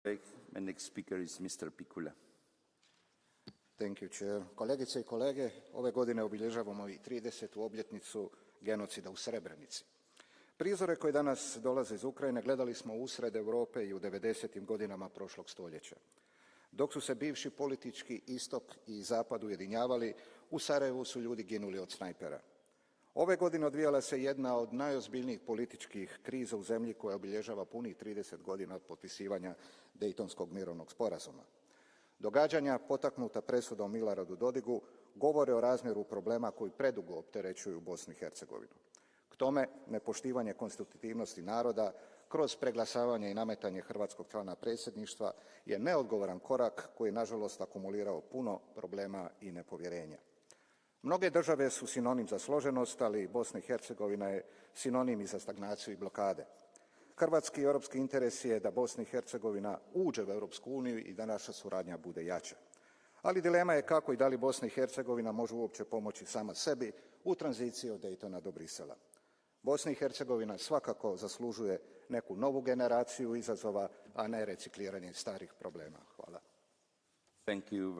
My next speaker is Mr. Pikula. Thank you, Chair. Kolegice i kolege, ove godine obilježavamo i 30. obljetnicu genocida u Srebrenici. Prizore koji danas dolaze iz Ukrajine gledali smo usred Europe i u 90. godinama prošlog stoljeća. Dok su se bivši politički istok i zapad ujedinjavali, u Sarajevu su ljudi ginuli od snajpera. Ove godine odvijala se jedna od najozbiljnijih političkih kriza u zemlji koja obilježava punih 30 godina od potpisivanja Dejtonskog mirovnog sporazuma. Događanja potaknuta presudom Miloradu Dodigu govore o razmjeru problema koji predugo opterećuju Bosnu i Hercegovinu. K tome, nepoštivanje konstitutivnosti naroda kroz preglasavanje i nametanje hrvatskog člana predsjedništva je neodgovoran korak koji je nažalost akumulirao puno problema i nepovjerenja. Mnoge države su sinonim za složenost, ali Bosna i Hercegovina je sinonim i za stagnaciju i blokade. Hrvatski i europski interes je da Bosna i Hercegovina uđe u Europsku uniju i da naša suradnja bude jača. Ali dilema je kako i da li Bosna i Hercegovina može uopće pomoći sama sebi u tranziciji od Dejtona do Brisela. Bosna i Hercegovina svakako zaslužuje neku novu generaciju izazova, a ne recikliranje starih problema. Hvala. Thank you.